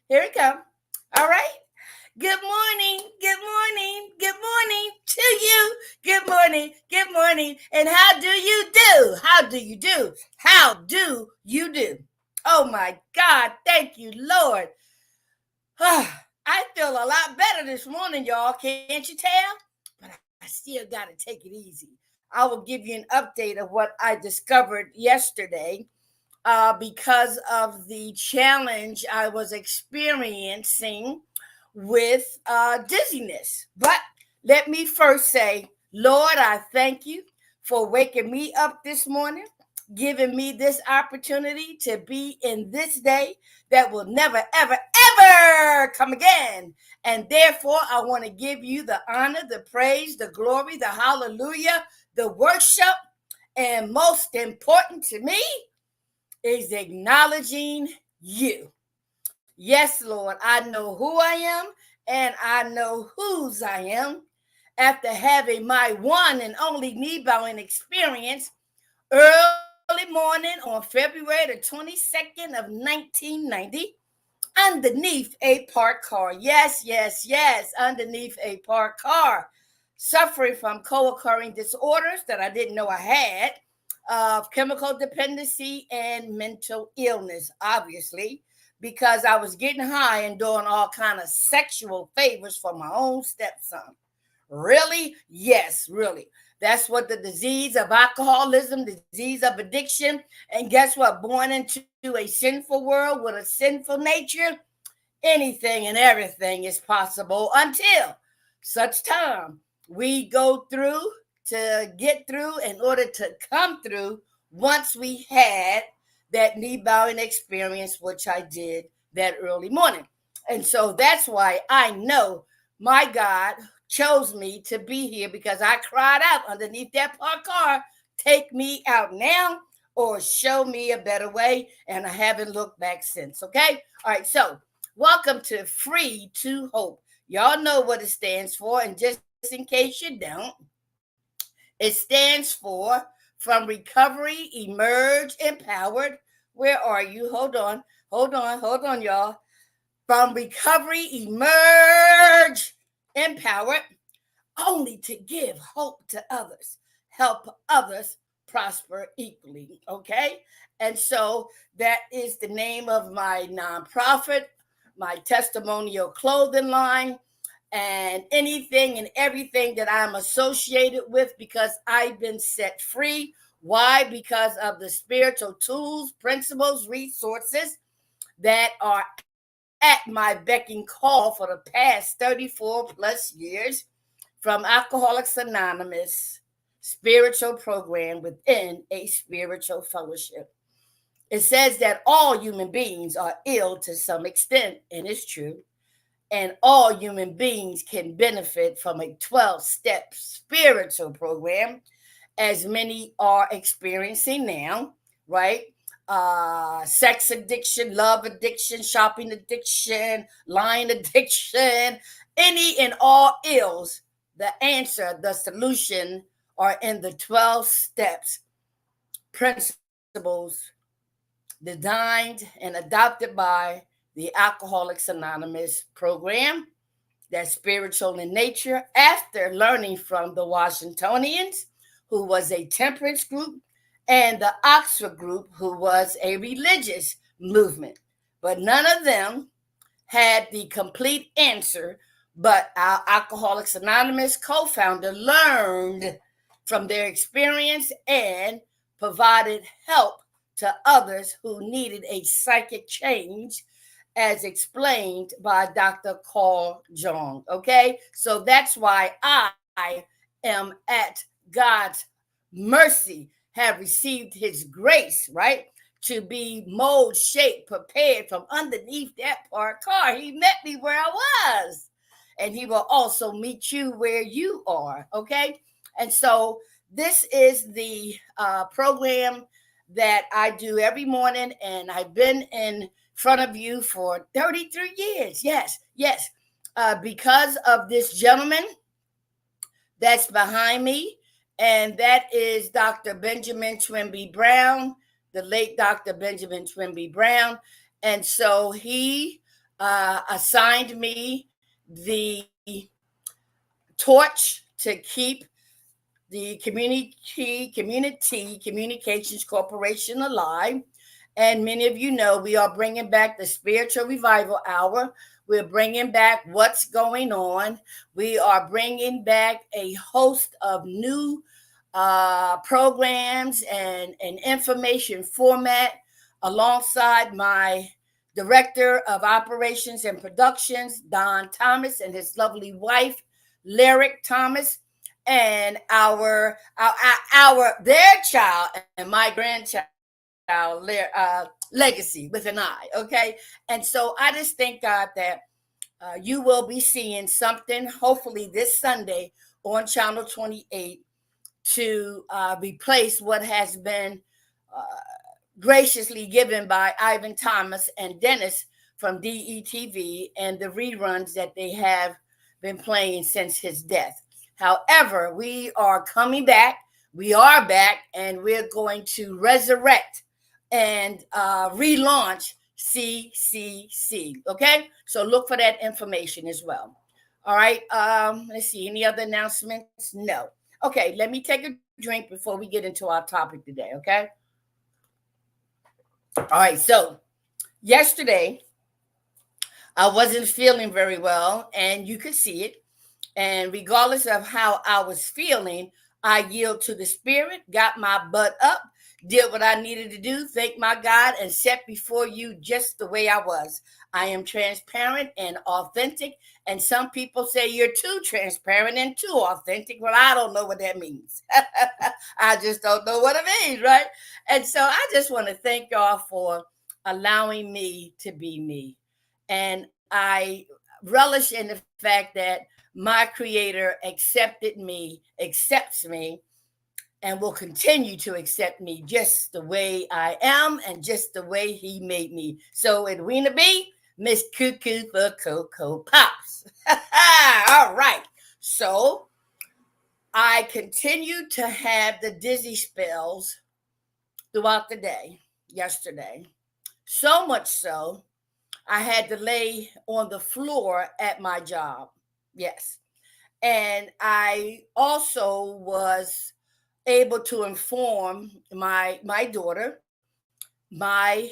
Here we come. All right. Good morning. Good morning. Good morning to you. Good morning. Good morning. And how do you do? How do you do? How do you do? Oh my God. Thank you, Lord. I feel a lot better this morning, y'all. Can't you tell? But I still got to take it easy. I will give you an update of what I discovered yesterday because of the challenge I was experiencing with dizziness. But let me first say, Lord, I thank you for waking me up this morning, giving me this opportunity to be in this day that will never, ever, ever come again. And therefore, I want to give you the honor, the praise, the glory, the hallelujah, the worship, and most important to me is acknowledging you. Yes, Lord, I know who I am and I know whose I am after having my one and only knee bowing experience early morning on February the 22nd of 1990 underneath a parked car. Yes, yes, yes, underneath a parked car. Suffering from co-occurring disorders that I didn't know I had, of chemical dependency and mental illness, obviously, because I was getting high and doing all kind of sexual favors for my own stepson. Really? Yes, really. That's what the disease of alcoholism, disease of addiction, and guess what? Born into a sinful world with a sinful nature, anything and everything is possible until such time we go through to get through in order to come through once we had that knee bowing experience, which I did that early morning. And so that's why I know my God chose me to be here because I cried out underneath that parked car, take me out now or show me a better way. And I haven't looked back since. Okay. All right. So welcome to Free to Hope. Y'all know what it stands for. And just in case you don't, it stands for From Recovery, Emerge, Empowered. Where are you? Hold on, y'all. From recovery, emerge, empowered, only to give hope to others, help others prosper equally. Okay. And so that is the name of my nonprofit, my testimonial clothing line, and anything and everything that I'm associated with because I've been set free. Why? Because of the spiritual tools, principles, resources that are at my beck and call for the past 34 plus years from Alcoholics Anonymous spiritual program within a spiritual fellowship. It says that all human beings are ill to some extent, and it's true. And all human beings can benefit from a 12-step spiritual program, as many are experiencing now, right? Sex addiction, love addiction, shopping addiction, lying addiction, any and all ills. The answer, the solution are in the 12 steps, principles designed and adopted by the Alcoholics Anonymous program that's spiritual in nature after learning from the Washingtonians, who was a temperance group, and the Oxford group, who was a religious movement. But none of them had the complete answer, but our Alcoholics Anonymous co-founder learned from their experience and provided help to others who needed a psychic change, as explained by Dr. Carl Jung. Okay, so that's why I am at God's mercy, have received his grace, right? To be mold shaped, prepared from underneath that parked car. He met me where I was, and he will also meet you where you are. Okay, and so this is the program that I do every morning, and I've been in front of you for 33 years. Yes, yes. Because of this gentleman that's behind me, and that is Dr. Benjamin Twimby Brown, the late Dr. Benjamin Twimby Brown. And so he assigned me the torch to keep the community communications corporation alive. And many of you know we are bringing back the spiritual revival hour. We're bringing back what's going on. We are bringing back a host of new programs and information format alongside my director of operations and productions, Don Thomas, and his lovely wife, Lyric Thomas, and our their child and my grandchild, legacy with an I. Okay, and so I just thank God that you will be seeing something hopefully this Sunday on Channel 28 to replace what has been uh, graciously given by Ivan Thomas and Dennis from DETV and the reruns that they have been playing since his death. However, we are coming back. We are back, and we're going to resurrect and relaunch CCC. Okay, so look for that information as well. All right. Let's see. Any other announcements? No. Okay. Let me take a drink before we get into our topic today. Okay. All right. So yesterday I wasn't feeling very well, and you could see it. And regardless of how I was feeling, I yield to the spirit, got my butt up, did what I needed to do, thank my God, and set before you just the way I was. I am transparent and authentic. And some people say you're too transparent and too authentic. Well, I don't know what that means. I just don't know what it means, right? And so I just want to thank y'all for allowing me to be me. And I relish in the fact that my creator accepted me, accepts me, and will continue to accept me just the way I am and just the way he made me. So Edwina B, Miss Cuckoo for Cocoa Pops. All right. So I continue to have the dizzy spells throughout the day yesterday. So much so, I had to lay on the floor at my job. Yes. And I also was able to inform my daughter, my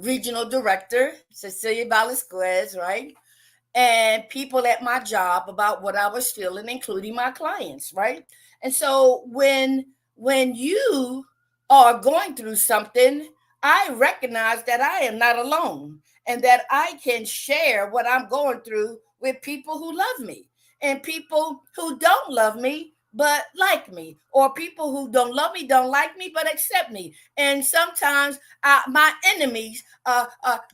regional director, Cecilia Velasquez, right? And people at my job about what I was feeling, including my clients, right? And so when you are going through something, I recognize that I am not alone and that I can share what I'm going through with people who love me and people who don't love me but like me, or people who don't love me, don't like me, but accept me. And sometimes my enemies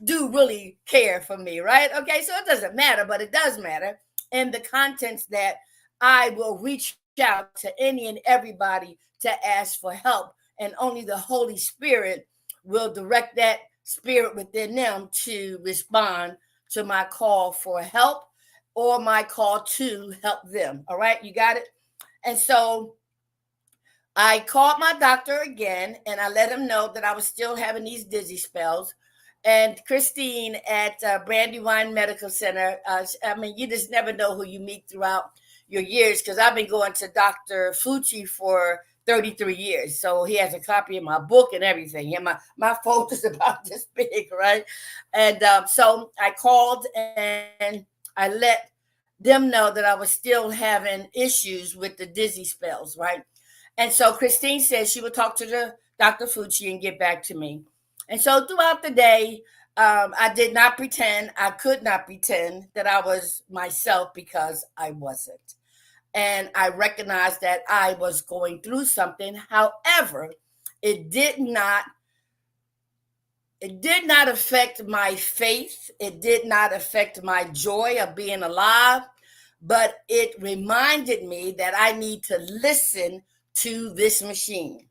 do really care for me, right? Okay, so it doesn't matter, but it does matter in the contents that I will reach out to any and everybody to ask for help, and only the Holy Spirit will direct that spirit within them to respond to my call for help or my call to help them. All right, you got it? And so I called my doctor again and I let him know that I was still having these dizzy spells. And Christine at Brandywine Medical Center, I mean, you just never know who you meet throughout your years, because I've been going to Dr. Fucci for 33 years. So he has a copy of my book and everything. And my folder's about this big, right? And so I called and I let them know that I was still having issues with the dizzy spells, right? And so Christine said she would talk to the Dr. Fucci and get back to me. And so throughout the day, I did not pretend, I could not pretend that I was myself, because I wasn't. And I recognized that I was going through something. However, it did not affect my faith. It did not affect my joy of being alive, but it reminded me that I need to listen to this machine.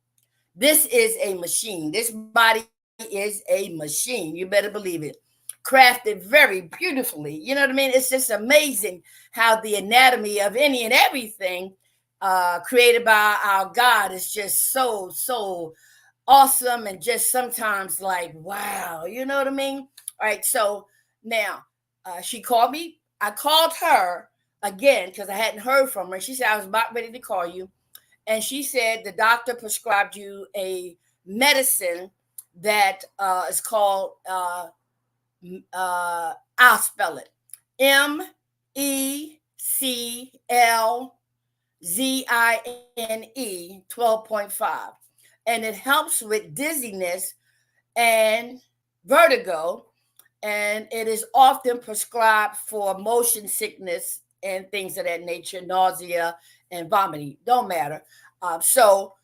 This is a machine. This body is a machine. You better believe it. Crafted very beautifully. You know what I mean? It's just amazing how the anatomy of any and everything created by our God is just so awesome, and just sometimes like, wow, you know what I mean? All right, so now She called me. I called her again because I hadn't heard from her. She said, I was about ready to call you. And she said the doctor prescribed you a medicine that is called, I'll spell it, MECLZINE 12.5. And it helps with dizziness and vertigo, and it is often prescribed for motion sickness and things of that nature, nausea and vomiting. Don't matter. So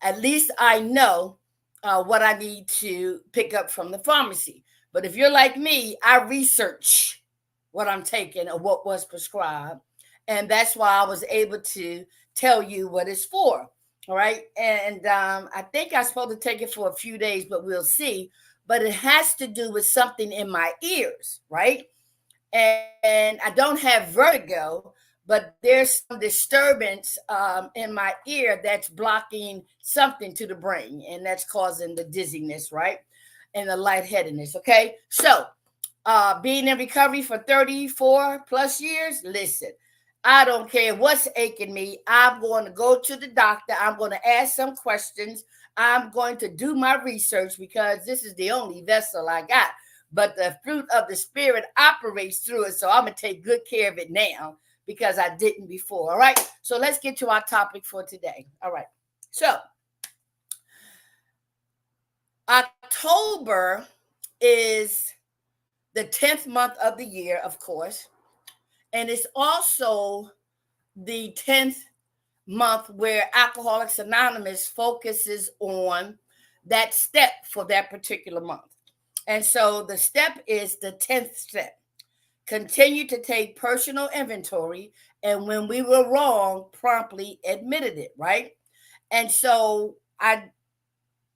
at least I know what I need to pick up from the pharmacy. But if you're like me, I research what I'm taking or what was prescribed. And that's why I was able to tell you what it's for. All right. And I think I'm supposed to take it for a few days, but we'll see. But it has to do with something in my ears, right? And I don't have vertigo, but there's some disturbance in my ear that's blocking something to the brain, and that's causing the dizziness, right? And the lightheadedness. Okay. So, being in recovery for 34 plus years, listen, I don't care what's aching me. I'm going to go to the doctor. I'm going to ask some questions. I'm going to do my research because this is the only vessel I got. But the fruit of the Spirit operates through it. So I'm going to take good care of it now because I didn't before. All right. So let's get to our topic for today. All right. So October is the 10th month of the year, of course. And it's also the 10th month where Alcoholics Anonymous focuses on that step for that particular month. And so the step is the 10th step. Continue to take personal inventory, and when we were wrong, promptly admitted it, right? And so I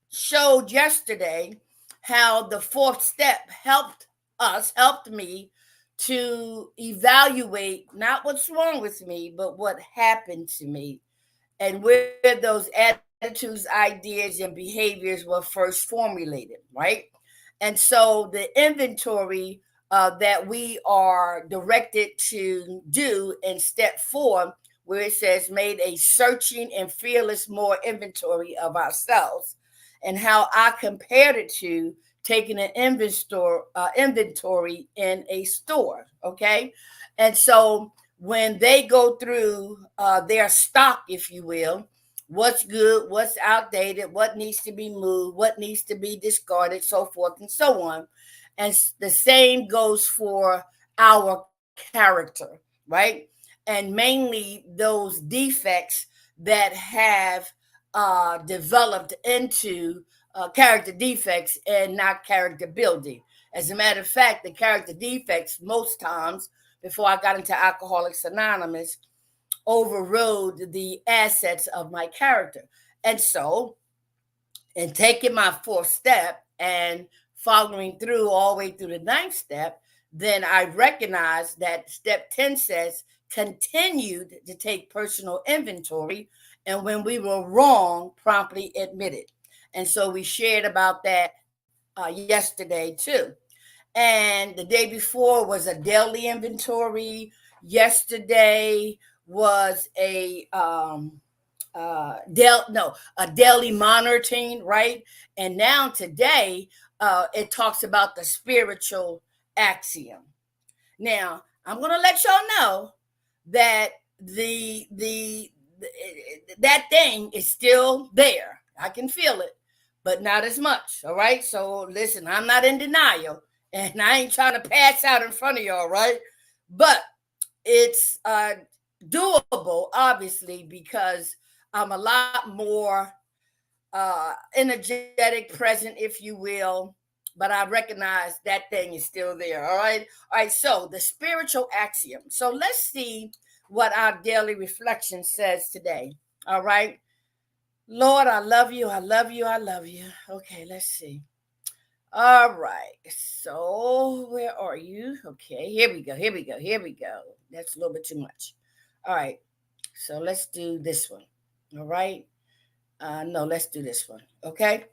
showed yesterday how the fourth step helped me to evaluate not what's wrong with me, but what happened to me and where those attitudes, ideas, and behaviors were first formulated, right? And so the inventory that we are directed to do in step 4, where it says, made a searching and fearless more inventory of ourselves, and how I compared it to taking an inventory in a store. Okay. And so when they go through their stock, if you will, what's good, what's outdated, what needs to be moved, what needs to be discarded, so forth and so on. And the same goes for our character, right? And mainly those defects that have developed into character defects and not character building. As a matter of fact, the character defects, most times, before I got into Alcoholics Anonymous, overrode the assets of my character. And so, in taking my fourth step and following through all the way through the ninth step, then I recognized that step 10 says, continued to take personal inventory, and when we were wrong, promptly admitted. And so we shared about that yesterday too. And the day before was a daily inventory. Yesterday was a daily monitoring, right? And now today, it talks about the spiritual axiom. Now, I'm going to let y'all know that the that thing is still there. I can feel it, but not as much. All right. So listen, I'm not in denial, and I ain't trying to pass out in front of y'all, right? But it's doable, obviously, because I'm a lot more energetic, present, if you will. But I recognize that thing is still there. All right. All right. So the spiritual axiom. So let's see what our daily reflection says today. All right. Lord, I love you. I love you. I love you. Okay. Let's see. All right. So where are you? Okay. Here we go. Here we go. Here we go. That's a little bit too much. All right. So let's do this one. All right. No, let's do this one. Okay.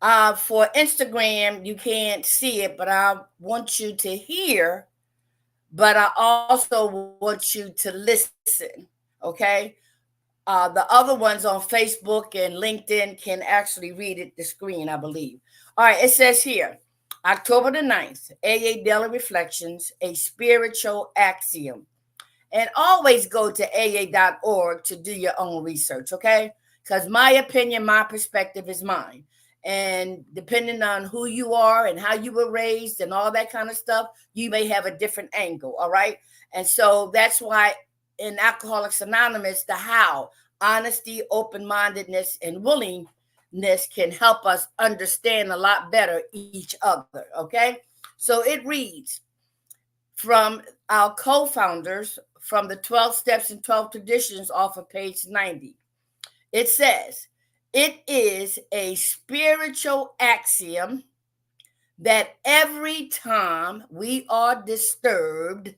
For Instagram, you can't see it, but I want you to hear but I also want you to listen. Okay. The other ones on Facebook and LinkedIn can actually read it, the screen, I believe. All right, it says here, October the 9th, AA Daily Reflections, a Spiritual Axiom. And always go to aa.org to do your own research, okay? Because my opinion, my perspective is mine. And depending on who you are and how you were raised and all that kind of stuff, you may have a different angle, all right? And so that's why in Alcoholics Anonymous, the how, honesty, open mindedness, and willingness can help us understand a lot better each other, okay? So it reads from our co founders from the 12 Steps and 12 Traditions off of page 90. It says, it is a spiritual axiom that every time we are disturbed,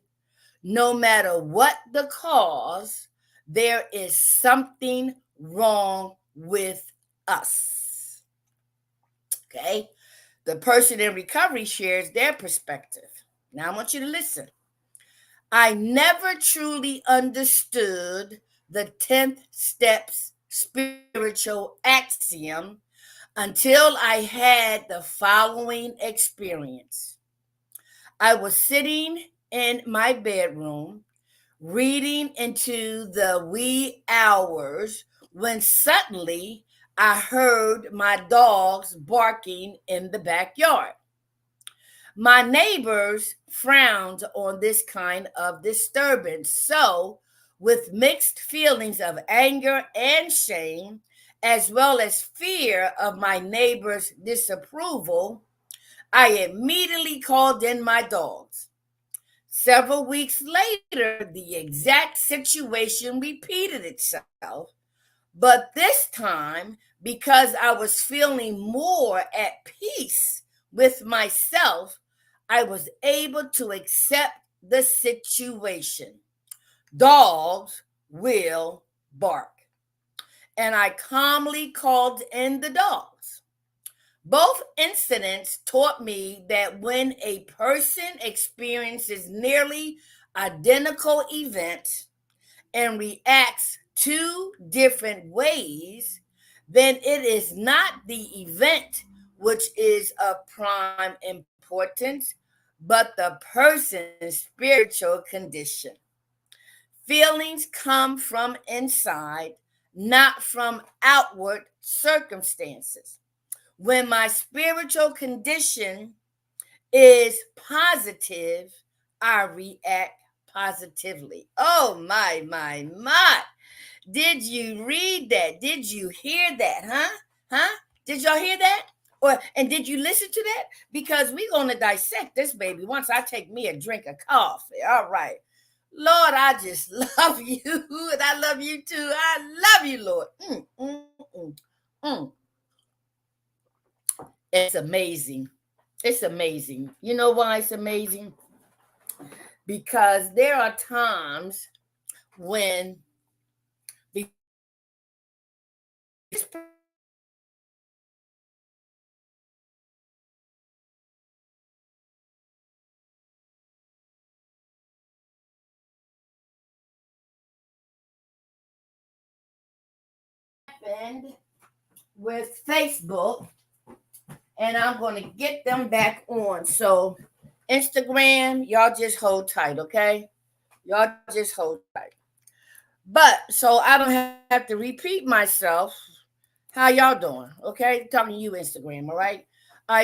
no matter what the cause, there is something wrong with us. Okay? The person in recovery shares their perspective. Now I want you to listen. I never truly understood the 10th steps spiritual axiom until I had the following experience. I was sitting in my bedroom reading into the wee hours when suddenly I heard my dogs barking in the backyard. My neighbors frowned on this kind of disturbance. So, with mixed feelings of anger and shame, as well as fear of my neighbors' disapproval, I immediately called in my dogs. Several weeks later, the exact situation repeated itself, but this time, because I was feeling more at peace with myself, I was able to accept the situation. Dogs will bark. And I calmly called in the dogs. Both incidents taught me that when a person experiences nearly identical events, and reacts two different ways, then it is not the event which is of prime importance, but the person's spiritual condition. Feelings come from inside, not from outward circumstances. When my spiritual condition is positive, I react positively. Oh, my. Did you read that? Did you hear that? Huh? Did y'all hear that? And did you listen to that? Because we're gonna dissect this baby once I take me a drink of coffee. All right. Lord, I just love you, and I love you too. I love you, Lord. Mm. It's amazing. It's amazing. You know why it's amazing? Because there are times when this happened with Facebook, and I'm going to get them back on. So, Instagram, y'all just hold tight, okay? Y'all just hold tight. But so I don't have to repeat myself. How y'all doing? Okay, I'm talking to you, Instagram. All right.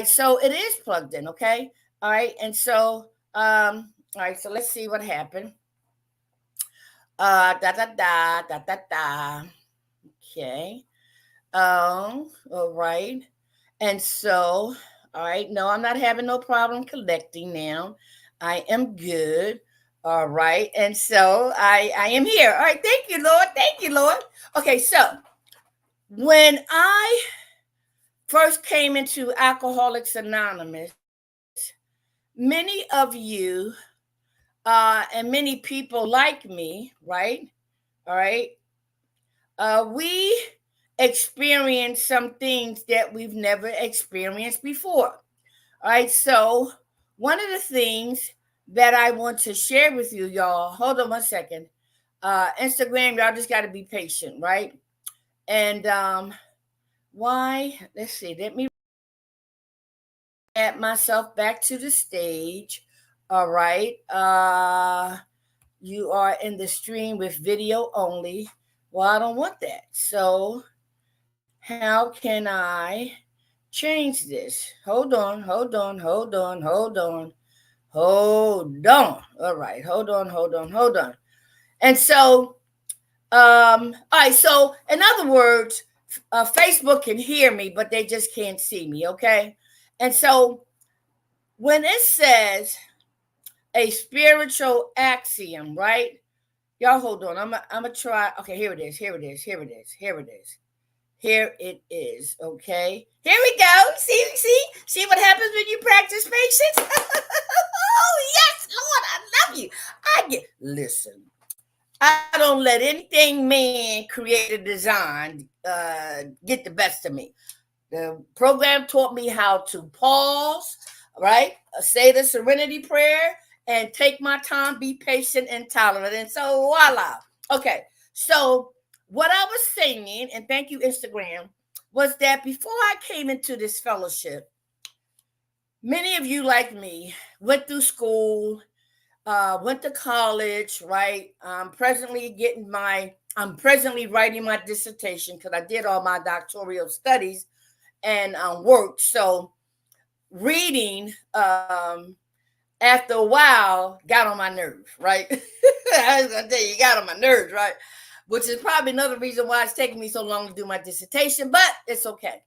So it is plugged in. Okay, all right. And so, all right. So let's see what happened. Da da da da da da. Okay. All right. And so, all right. No, I'm not having no problem collecting now. I am good. All right. And so I am here. All right. Thank you, Lord. Thank you, Lord. Okay. So when I first came into Alcoholics Anonymous, many of you and many people like me, right? All right. We experience some things that we've never experienced before. All right. So, one of the things that I want to share with you, y'all. Hold on one second. Instagram, y'all just got to be patient, right? And why? Let's see. Let me add myself back to the stage. All right. You are in the stream with video only. Well, I don't want that. So, how can I change this? Hold on, hold on, hold on, hold on, hold on. All right, hold on, hold on, hold on. And so, all right. So, in other words, Facebook can hear me, but they just can't see me. Okay. And so, when it says a spiritual axiom, right? Y'all hold on. I'm gonna try. Okay, here it is. Here it is. Here it is. Here it is. Here it is. Okay. Here we go. See what happens when you practice patience? Oh, yes, Lord, I love you. Listen. I don't let anything man create a design get the best of me. The program taught me how to pause, right? Say the serenity prayer and take my time, be patient and tolerant. And so voila. Okay. So what I was saying, and thank you, Instagram, was that before I came into this fellowship, many of you like me went through school, went to college, right? I'm presently writing my dissertation because I did all my doctoral studies and work. So reading after a while got on my nerves, right? I was gonna tell you, got on my nerves, right? Which is probably another reason why it's taking me so long to do my dissertation, but it's okay.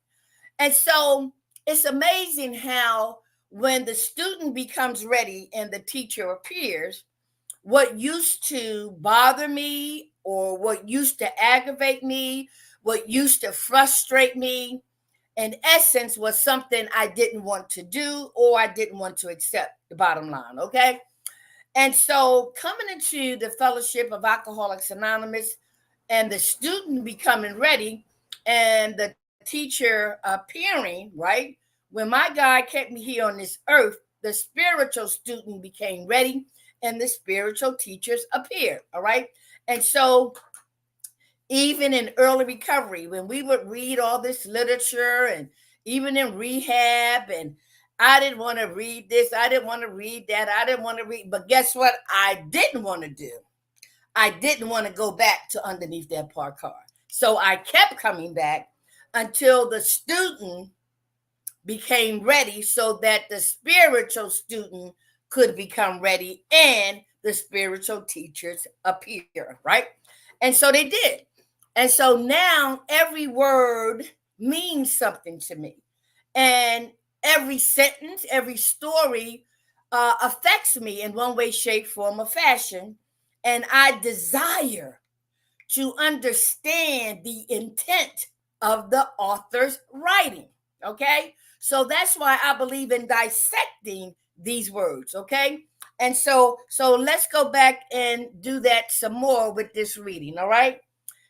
And so it's amazing how when the student becomes ready and the teacher appears, what used to bother me or what used to aggravate me, what used to frustrate me, in essence, was something I didn't want to do or I didn't want to accept, the bottom line, okay? And so coming into the Fellowship of Alcoholics Anonymous and the student becoming ready and the teacher appearing, right? When my God kept me here on this earth, the spiritual student became ready and the spiritual teachers appeared, all right? And so even in early recovery, when we would read all this literature and even in rehab, and I didn't want to read this, I didn't want to read that, I didn't want to read, but guess what? I didn't want to do. I didn't want to go back to underneath that parked car. So I kept coming back until the student became ready so that the spiritual student could become ready and the spiritual teachers appear, right? And so they did. And so now every word means something to me. And every sentence, every story affects me in one way, shape, form, or fashion. And I desire to understand the intent of the author's writing. Okay. So that's why I believe in dissecting these words. Okay. And so let's go back and do that some more with this reading. All right.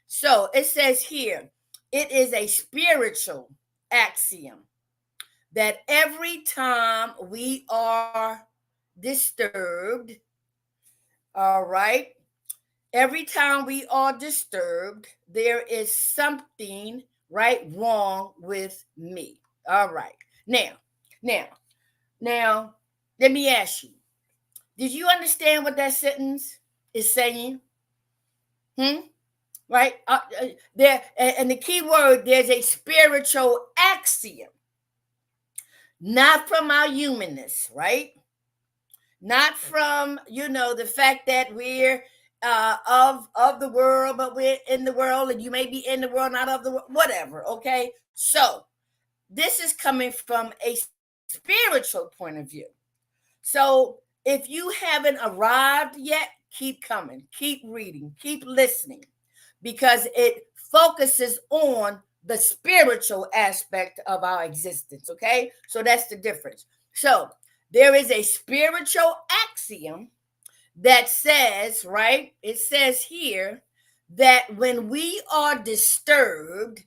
So it says here, it is a spiritual axiom that every time we are disturbed, all right, every time we are disturbed, there is something right wrong with me. All right. Now, let me ask you, did you understand what that sentence is saying? Right? There, and the key word, there's a spiritual axiom, not from our humanness, right? Not from, the fact that we're of the world, but we're in the world, and you may be in the world, not of the world, whatever. Okay. So this is coming from a spiritual point of view. So if you haven't arrived yet, keep coming, keep reading, keep listening, because it focuses on the spiritual aspect of our existence. Okay. So that's the difference. So there is a spiritual axiom that says, right? It says here that when we are disturbed,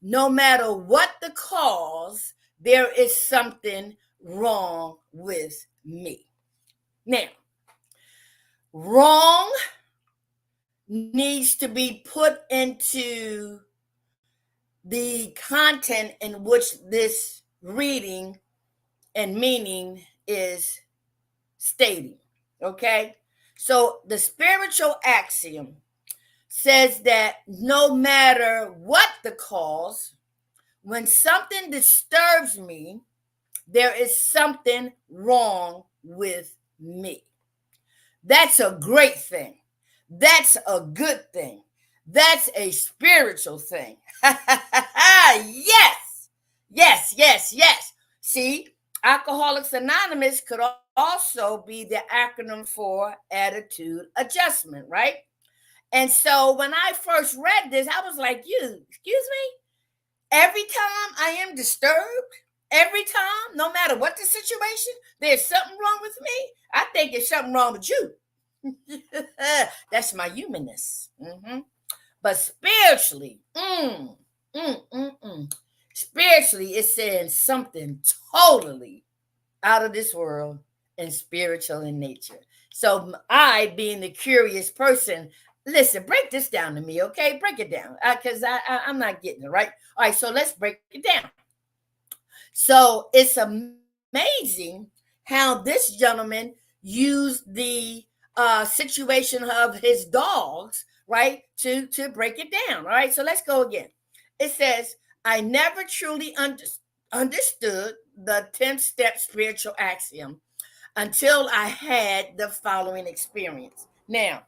no matter what the cause, there is something wrong with me. Now, wrong needs to be put into the content in which this reading and meaning is stating. Okay? So the spiritual axiom says that no matter what the cause, when something disturbs me, there is something wrong with me. That's a great thing. That's a good thing. That's a spiritual thing. Yes, yes, yes, yes. See, Alcoholics Anonymous could also be the acronym for attitude adjustment, right? And so when I first read this, I was like, excuse me? Every time I am disturbed, every time, no matter what the situation, there's something wrong with me. I think there's something wrong with you. That's my humanness. But spiritually, spiritually, it's saying something totally out of this world and spiritual in nature. So I, being the curious person, listen, break this down to me, okay? Break it down, because I'm not getting it, right? All right, so let's break it down. So it's amazing how this gentleman used the situation of his dogs, right, to break it down. All right, so let's go again. It says, I never truly understood the 10-step spiritual axiom until I had the following experience. Now,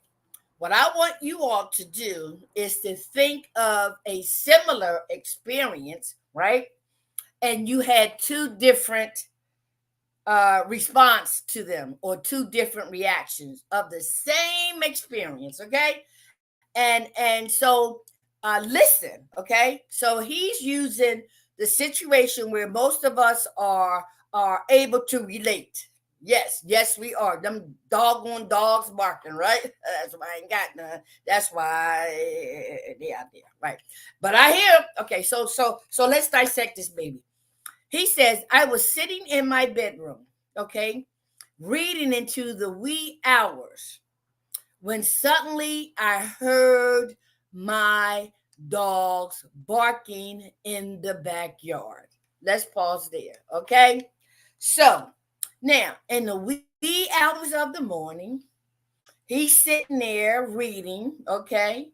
what I want you all to do is to think of a similar experience, right? And you had two different response to them, or two different reactions of the same experience, okay? And so listen, okay? So he's using the situation where most of us are able to relate. Yes, we are. Them doggone dogs barking, right? That's why I ain't got none. That's why they out there, right? But I hear. Okay, so let's dissect this baby. He says, I was sitting in my bedroom, okay, reading into the wee hours, when suddenly I heard my dogs barking in the backyard. Let's pause there, okay? So now, in the wee hours of the morning, he's sitting there reading, okay?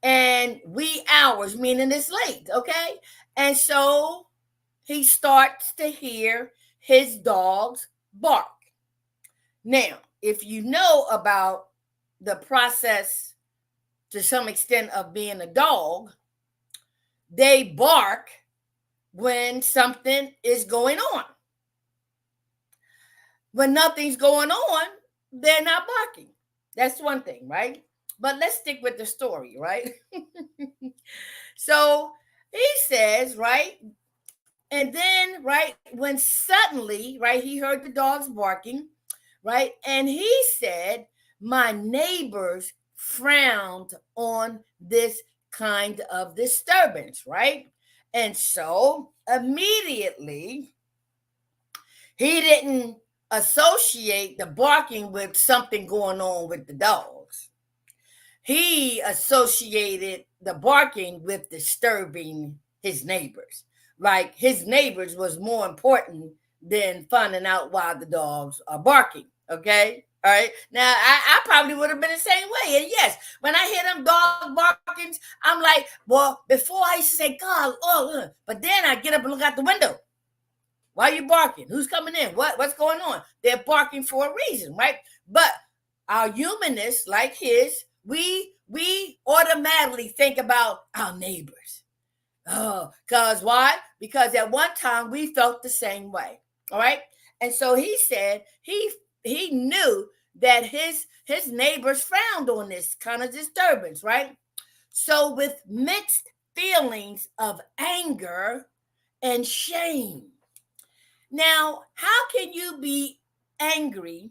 And wee hours, meaning it's late, okay? And so he starts to hear his dogs bark. Now, if you know about the process to some extent of being a dog, they bark when something is going on. When nothing's going on, they're not barking. That's one thing, right? But let's stick with the story, right? So he says, right? And then, right, when suddenly, right, he heard the dogs barking, right? And he said, my neighbors frowned on this kind of disturbance, right? And so immediately, he didn't associate the barking with something going on with the dogs. He associated the barking with disturbing his neighbors. Like his neighbors was more important than finding out why the dogs are barking. Okay. All right. Now I probably would have been the same way. And yes, when I hear them dog barkings, I'm like, well, before I used to say, God, but then I get up and look out the window. Why are you barking? Who's coming in? What's going on? They're barking for a reason, right? But our humanness, like his, we automatically think about our neighbors. Oh, because why? Because at one time we felt the same way. All right. And so he said he knew that his neighbors frowned on this kind of disturbance, right? So with mixed feelings of anger and shame. Now, how can you be angry?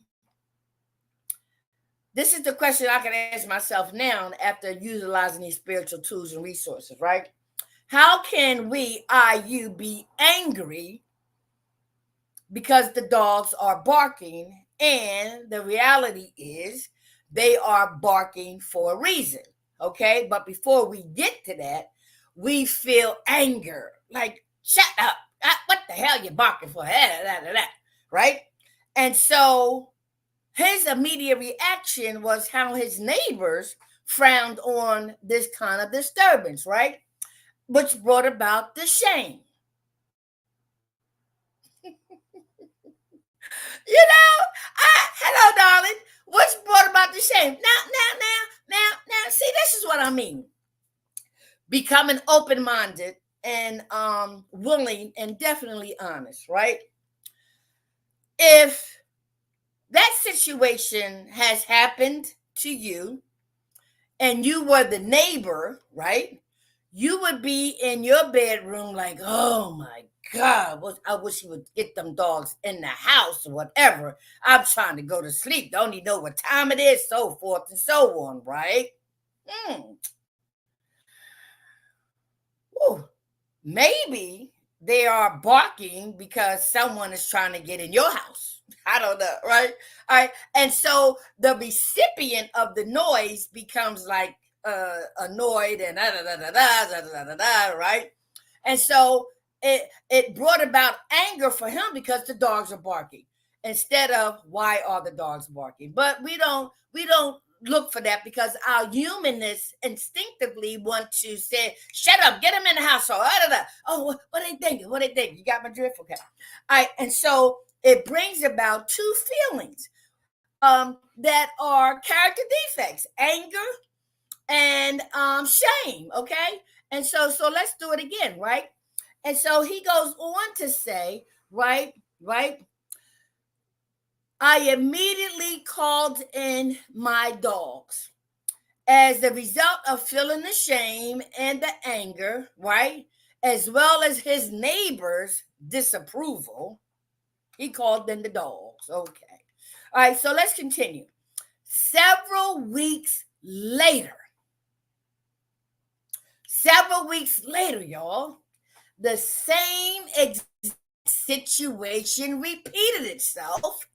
This is the question I can ask myself now after utilizing these spiritual tools and resources, right? How can you be angry because the dogs are barking And the reality is they are barking for a reason. Okay. But before we get to that, we feel anger. Like, shut up. What the hell you barking for? Right? And so his immediate reaction was how his neighbors frowned on this kind of disturbance, right? Which brought about the shame. Hello, darling. What's brought about the shame? Now. See, this is what I mean. Becoming open-minded and willing and definitely honest, right? If that situation has happened to you and you were the neighbor, right? You would be in your bedroom like, oh my God, I wish he would get them dogs in the house or whatever. I'm trying to go to sleep. Don't even know what time it is, so forth and so on, right? Ooh, maybe they are barking because someone is trying to get in your house. I don't know, right? All right. And so the recipient of the noise becomes like annoyed and right? And so it brought about anger for him because the dogs are barking instead of why are the dogs barking. But we don't look for that because our humanness instinctively want to say, shut up, get him in the house. Oh, what they thinking? What they thinking? You got my drift? Okay. All right. And so it brings about two feelings that are character defects, anger and shame. Okay. And so let's do it again, right? And so he goes on to say, right, I immediately called in my dogs. As the result of feeling the shame and the anger, right, as well as his neighbors' disapproval, he called in the dogs. Okay. All right, so let's continue. Several weeks later, y'all, the same exact situation repeated itself,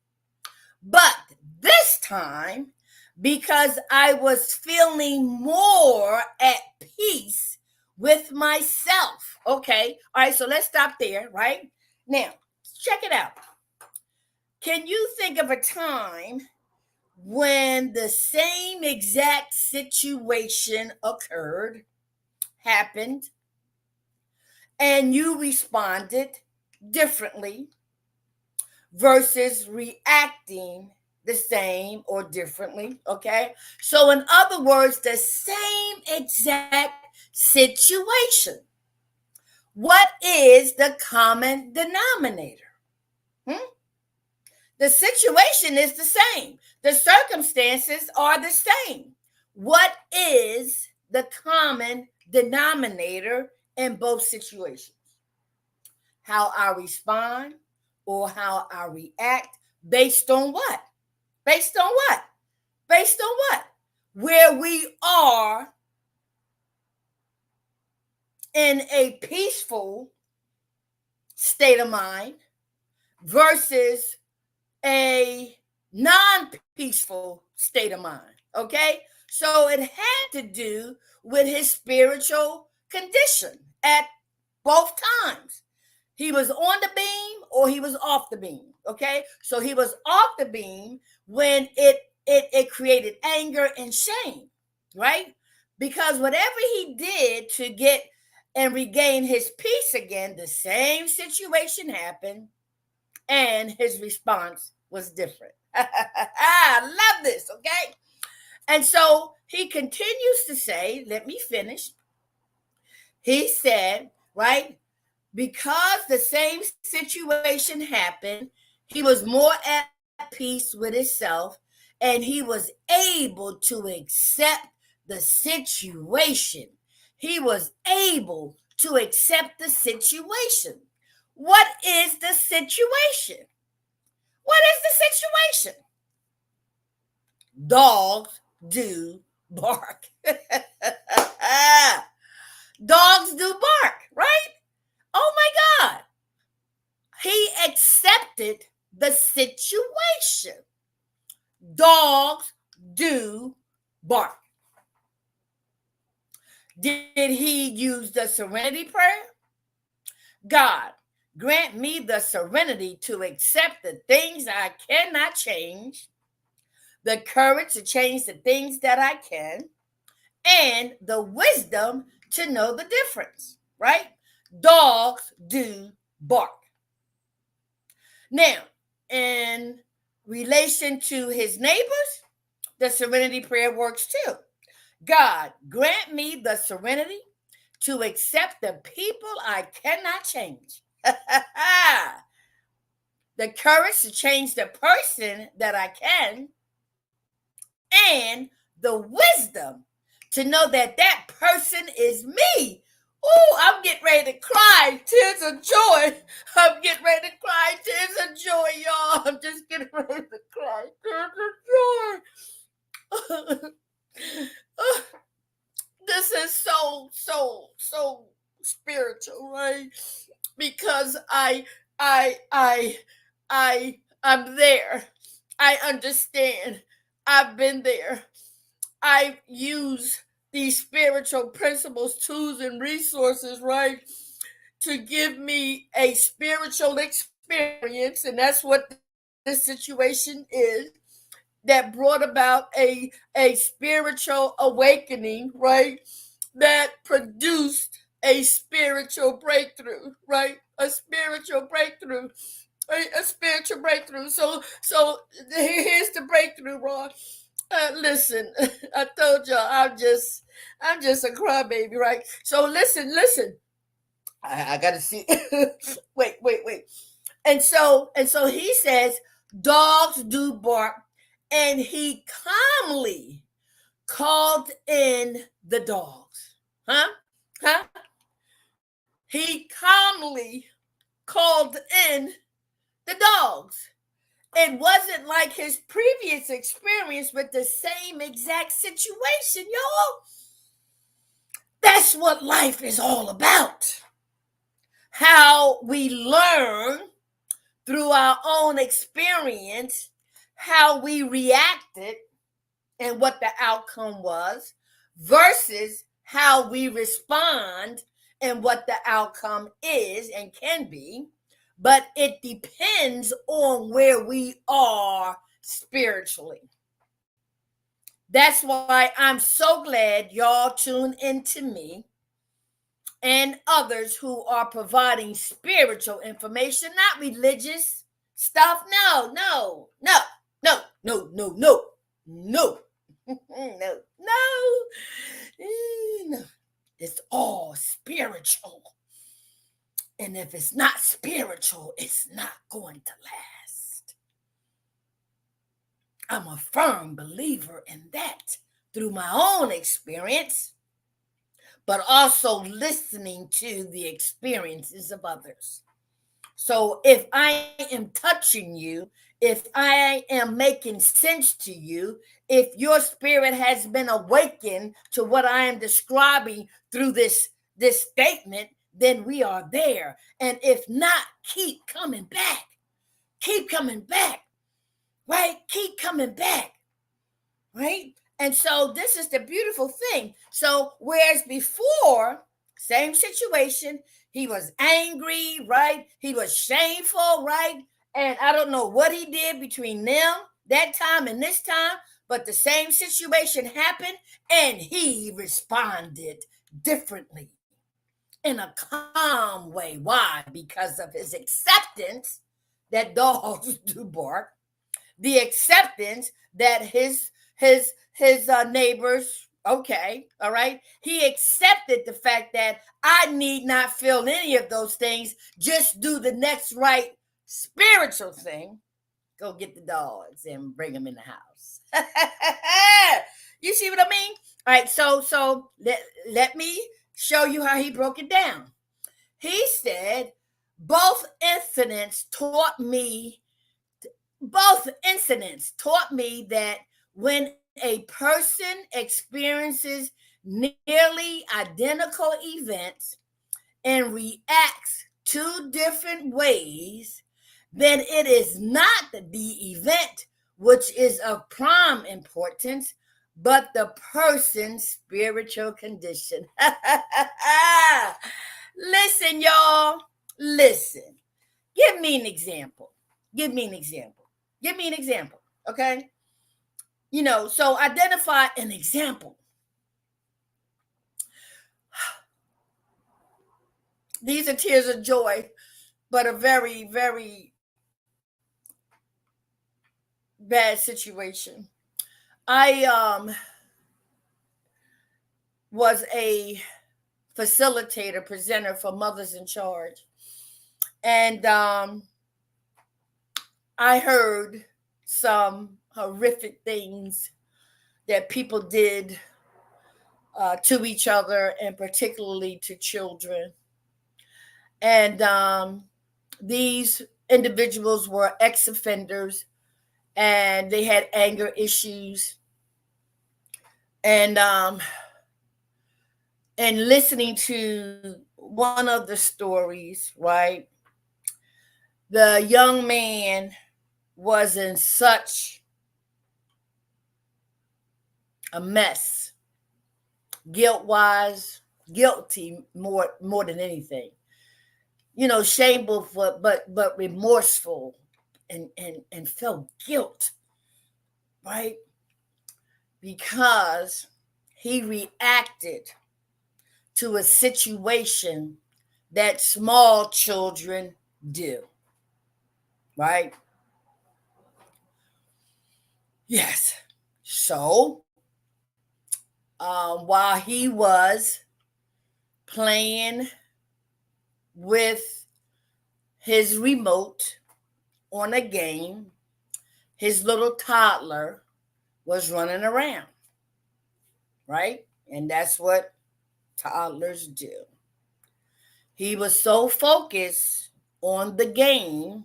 but this time, because I was feeling more at peace with myself. Okay. All right. So let's stop there, right? Now, check it out. Can you think of a time when the same exact situation happened, and you responded differently versus reacting the same or differently? Okay. So, in other words, the same exact situation. What is the common denominator? The situation is the same. The circumstances are the same. What is the common denominator in both situations? How I respond or how I react based on what? Based on what? Based on what? Where we are in a peaceful state of mind versus a non-peaceful state of mind. Okay? So it had to do with his spiritual condition at both times. He was on the beam or he was off the beam. Okay? So he was off the beam when it created anger and shame, right? Because whatever he did to get and regain his peace again, the same situation happened and his response was different. I love this, okay? And so he continues to say, let me finish. He said, right, because the same situation happened, he was more at peace with himself and he was able to accept the situation. He was able to accept the situation. What is the situation? What is the situation? Dogs do bark. Dogs do bark, right? Oh my God. He accepted the situation. Dogs do bark. Did he use the serenity prayer? God, grant me the serenity to accept the things I cannot change, the courage to change the things that I can, and the wisdom to know the difference, right? Dogs do bark. Now, in relation to his neighbors, the serenity prayer works too. God, grant me the serenity to accept the people I cannot change, the courage to change the person that I can, and the wisdom to know that that person is me. Oh, I'm getting ready to cry. Tears of joy. I'm getting ready to cry. Tears of joy, y'all. I'm just getting ready to cry. Tears of joy. This is so spiritual, right? Because I'm there. I understand. I've been there. I use these spiritual principles, tools, and resources, right, to give me a spiritual experience, and that's what this situation is, that brought about a spiritual awakening, right, that produced a spiritual breakthrough, right? A spiritual breakthrough. A spiritual breakthrough. So here's the breakthrough, Ron. Listen, I told y'all I'm just a crybaby, right? So listen. I gotta see. wait. And so he says, dogs do bark, and he calmly called in the dogs. Huh? He calmly called in the dogs. It wasn't like his previous experience with the same exact situation, y'all. That's what life is all about. How we learn through our own experience, how we reacted, and what the outcome was, versus how we respond and what the outcome is and can be. But it depends on where we are spiritually. That's why I'm so glad y'all tune into me and others who are providing spiritual information, not religious stuff. No. No. It's all spiritual. And if it's not spiritual, it's not going to last. I'm a firm believer in that through my own experience, but also listening to the experiences of others. So if I am touching you, if I am making sense to you, if your spirit has been awakened to what I am describing through this statement, then we are there. And if not, keep coming back. Keep coming back, right? Keep coming back, right? And so this is the beautiful thing. So whereas before, same situation, he was angry, right? He was shameful, right? And I don't know what he did between them, that time and this time, but the same situation happened and he responded differently in a calm way. Why? Because of his acceptance that dogs do bark, the acceptance that his neighbors, okay, all right, he accepted the fact that I need not feel any of those things, just do the next right spiritual thing, go get the dogs and bring them in the house. You see what I mean? All right, so let me show you how he broke it down. He said both incidents taught me that when a person experiences nearly identical events and reacts two different ways, then it is not the event which is of prime importance, but the person's spiritual condition. Listen, y'all. Listen. Give me an example. Give me an example. Give me an example. Okay. So identify an example. These are tears of joy, but a very, very bad situation. I was a facilitator, presenter for Mothers in Charge. And I heard some horrific things that people did to each other, and particularly to children. And these individuals were ex-offenders, and they had anger issues. And listening to one of the stories, right, the young man was in such a mess, guilt-wise, guilty more than anything. Shameful, but remorseful, and felt guilt, right? Because he reacted to a situation that small children do, right? Yes. So, while he was playing with his remote on a game, his little toddler was running around, right? And that's what toddlers do. He was so focused on the game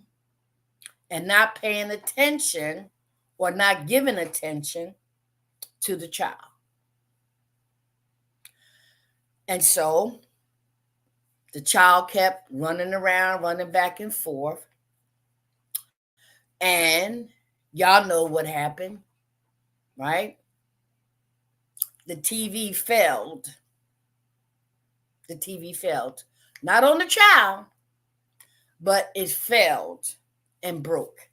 and not paying attention or not giving attention to the child. And so the child kept running around, running back and forth. And y'all know what happened, right? The TV failed. The TV failed. Not on the child, but it failed and broke.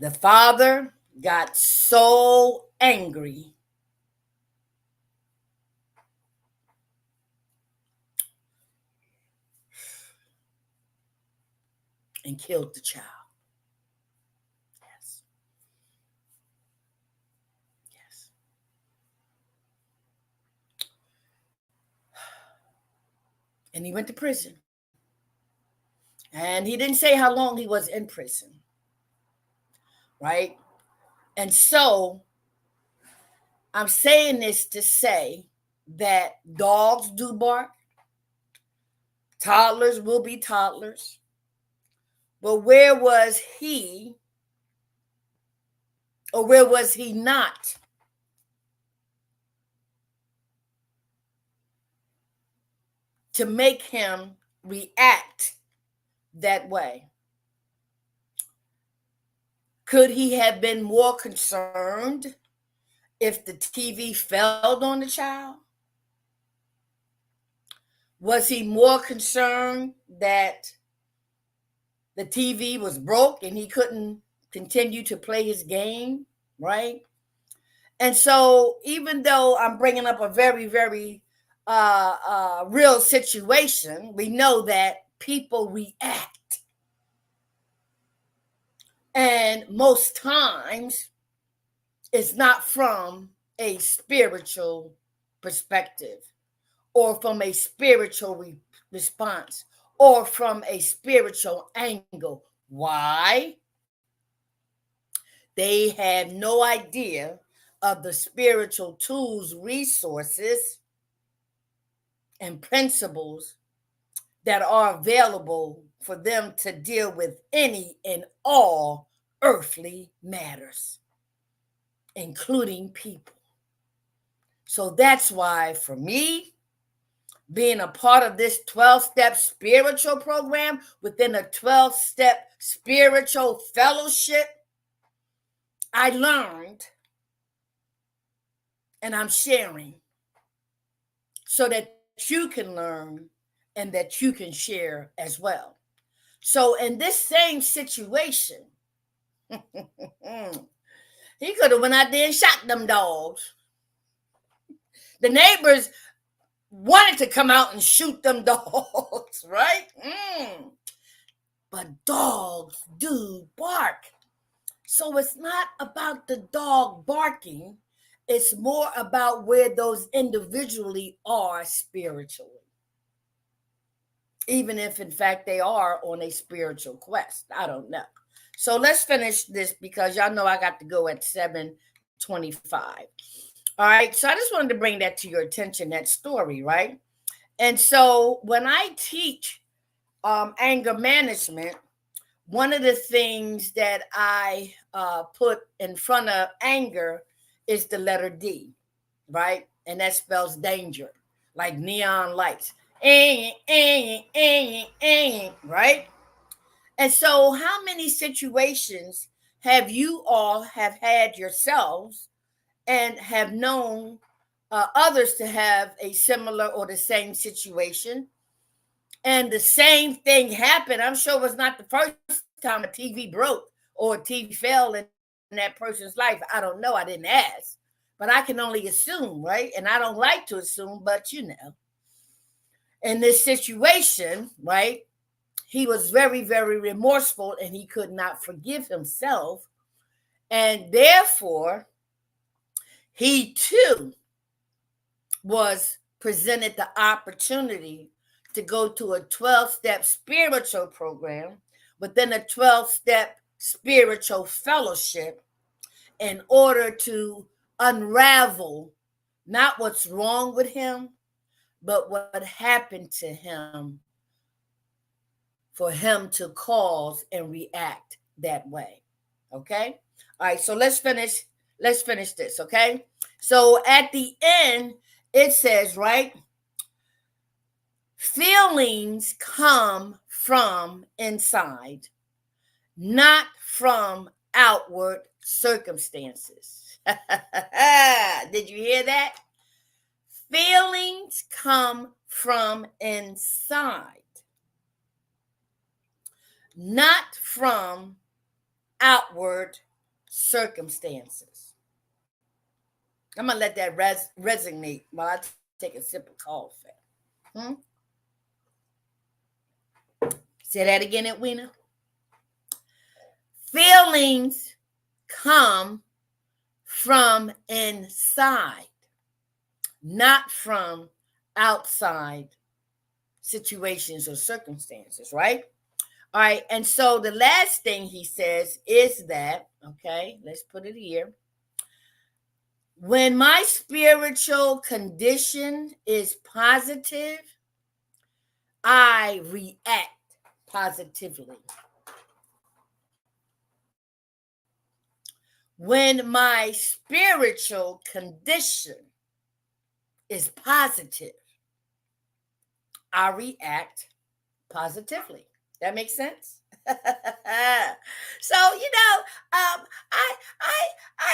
The father got so angry and killed the child. Yes. Yes. And he went to prison. And he didn't say how long he was in prison. Right? And so I'm saying this to say that dogs do bark. Toddlers will be toddlers. But where was he, or where was he not, to make him react that way? Could he have been more concerned if the TV fell on the child? Was he more concerned that the TV was broke and he couldn't continue to play his game, right? And so even though I'm bringing up a very, very real situation, we know that people react. And most times it's not from a spiritual perspective or from a spiritual response or from a spiritual angle. Why? They had no idea of the spiritual tools, resources, and principles that are available for them to deal with any and all earthly matters, including people. So that's why, for me, being a part of this 12-step spiritual program within a 12-step spiritual fellowship, I learned, and I'm sharing so that you can learn and that you can share as well. So in this same situation, he could have went out there and shot them dogs. The neighbors wanted to come out and shoot them dogs, right? But dogs do bark. So it's not about the dog barking. It's more about where those individually are spiritually. Even if, in fact, they are on a spiritual quest. I don't know. So let's finish this because y'all know I got to go at 7:25. All right. So I just wanted to bring that to your attention, that story, right? And so when I teach anger management, one of the things that I put in front of anger is the letter D, right? And that spells danger, like neon lights. Right? And so how many situations have you all have had yourselves and have known others to have a similar or the same situation? And the same thing happened. I'm sure it was not the first time a TV broke or a TV fell in that person's life. I don't know. I didn't ask. But I can only assume, right? And I don't like to assume, but you know. In this situation, right, he was very, very remorseful and he could not forgive himself. And therefore, he too was presented the opportunity to go to a 12-step spiritual program within a 12-step spiritual fellowship in order to unravel not what's wrong with him, but what happened to him for him to cause and react that way. Okay? All right, so let's finish this, okay? So at the end, it says, right? Feelings come from inside, not from outward circumstances. Did you hear that? Feelings come from inside, not from outward circumstances. I'm going to let that resonate while I take a sip of coffee. Say that again, Edwina. Feelings come from inside, not from outside situations or circumstances, right? All right, and so the last thing he says is that, okay, let's put it here. When my spiritual condition is positive, I react positively. When my spiritual condition is positive, I react positively. That makes sense? So, I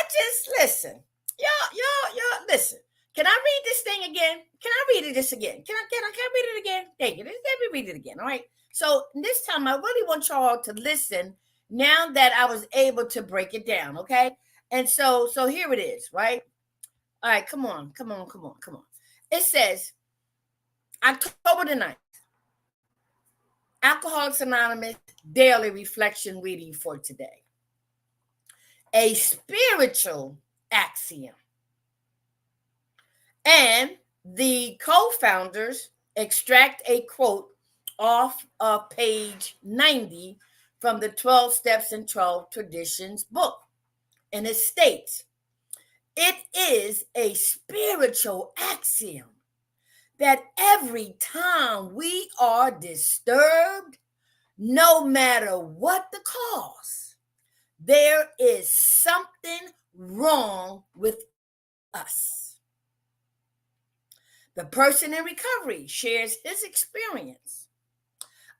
just listen. Y'all listen. Can I read this thing again? Can I read this again? Can I read it again? Thank you. Let me read it again. All right. So this time I really want y'all to listen now that I was able to break it down. Okay. And so here it is, right? All right, come on. It says October the 9th. Alcoholics Anonymous daily reflection reading for today. A spiritual axiom. And the co-founders extract a quote off of page 90 from the 12 Steps and 12 Traditions book. And it states, it is a spiritual axiom that every time we are disturbed, no matter what the cause, there is something wrong with us. The person in recovery shares his experience.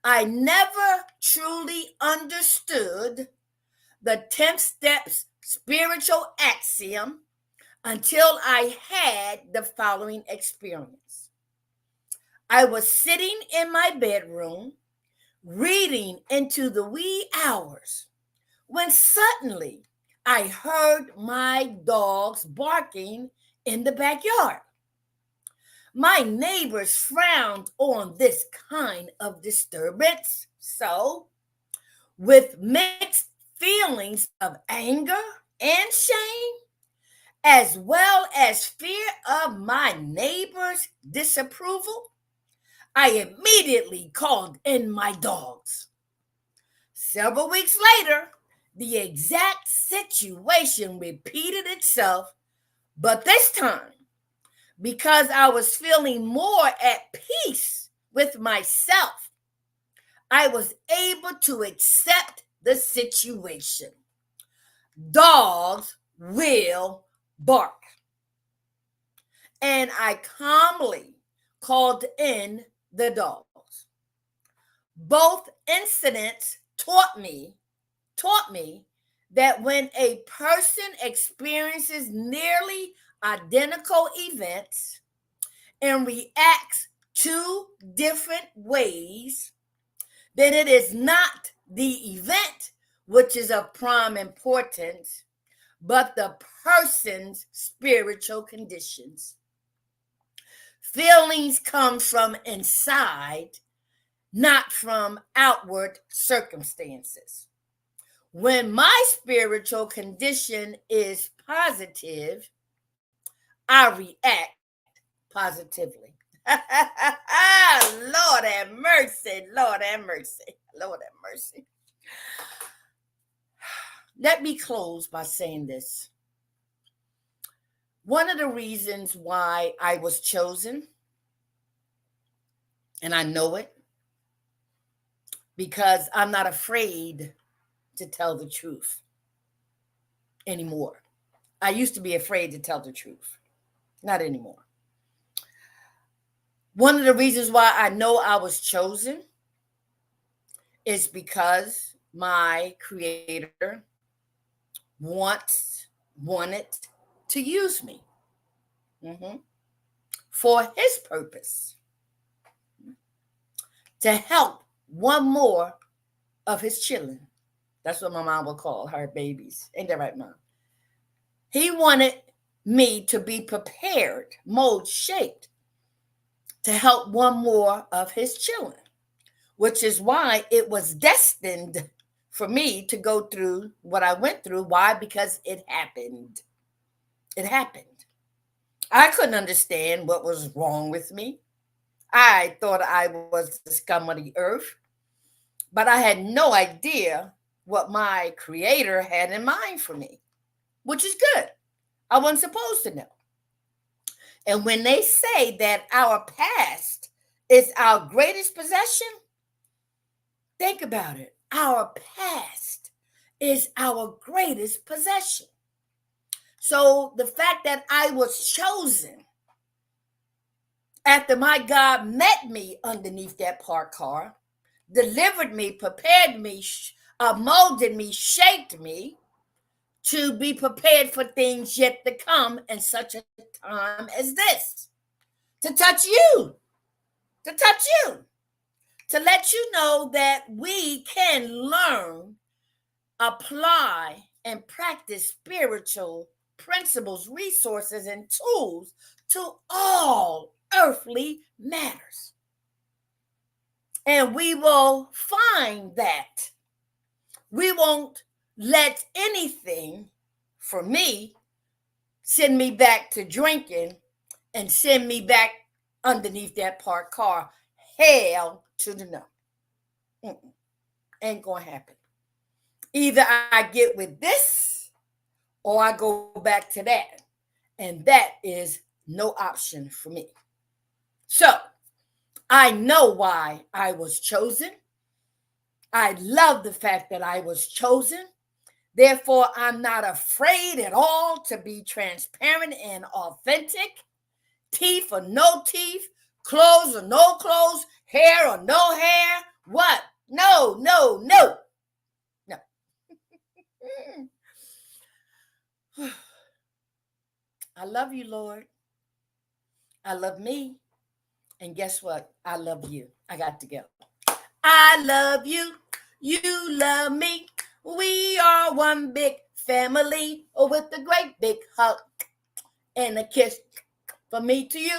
I never truly understood the 10 steps spiritual axiom until I had the following experience. I was sitting in my bedroom reading into the wee hours when suddenly I heard my dogs barking in the backyard. My neighbors frowned on this kind of disturbance, so with mixed feelings of anger and shame, as well as fear of my neighbor's disapproval, I immediately called in my dogs. Several weeks later, the exact situation repeated itself, but this time, because I was feeling more at peace with myself, I was able to accept the situation. Dogs will bark. And I calmly called in the dogs. Both incidents taught me that when a person experiences nearly identical events and reacts two different ways, then it is not the event which is of prime importance, but the person's spiritual conditions. Feelings come from inside, not from outward circumstances. When my spiritual condition is positive, I react positively. Lord have mercy, Lord have mercy, Lord have mercy. Let me close by saying this. One of the reasons why I was chosen, and I know it, because I'm not afraid to tell the truth anymore. I used to be afraid to tell the truth, not anymore. One of the reasons why I know I was chosen is because my Creator wanted to use me for His purpose, to help one more of His children. That's what my mom would call her babies. Ain't that right, Mom? He wanted me to be prepared, mold, shaped, to help one more of His children, which is why it was destined for me to go through what I went through. Why? Because it happened. It happened. I couldn't understand what was wrong with me. I thought I was the scum of the earth, but I had no idea what my Creator had in mind for me, which is good. I wasn't supposed to know. And when they say that our past is our greatest possession, think about it. Our past is our greatest possession. So the fact that I was chosen after my God met me underneath that parked car, delivered me, prepared me, molded me, shaped me to be prepared for things yet to come in such a time as this. To touch you, to let you know that we can learn, apply, and practice spiritual principles, resources, and tools to all earthly matters. And we will find that we won't let anything, for me, send me back to drinking and send me back underneath that parked car. Hell to the no. Ain't gonna happen. Either I get with this or I go back to that. And that is no option for me. So I know why I was chosen. I love the fact that I was chosen. Therefore, I'm not afraid at all to be transparent and authentic teeth or no teeth, clothes or no clothes, hair or no hair. What? No, no, no. No. I love you, Lord. I love me. And guess what? I love you. I got to go. I love you. You love me. We are one big family with a great big hug and a kiss from me to you.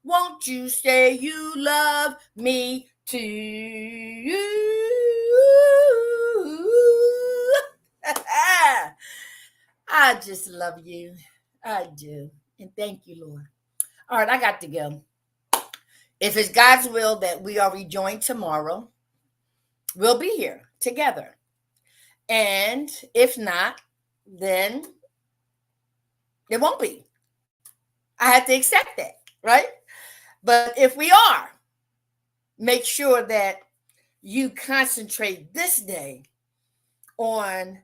Won't you say you love me too? I just love you. I do. And thank you, Lord. All right, I got to go. If it's God's will that we are rejoined tomorrow, we'll be here together. And if not, then it won't be. I have to accept that, right? But if we are, make sure that you concentrate this day on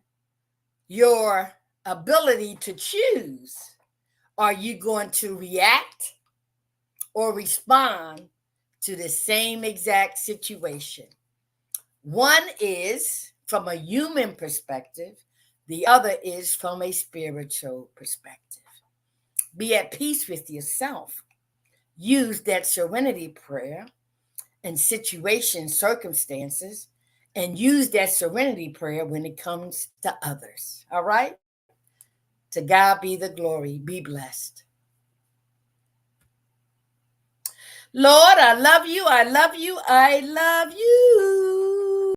your ability to choose. Are you going to react or respond to the same exact situation? One is from a human perspective, the other is from a spiritual perspective. Be at peace with yourself. Use that serenity prayer in situation, circumstances, and use that serenity prayer when it comes to others. All right? To God be the glory. Be blessed. Lord, I love you. I love you. I love you.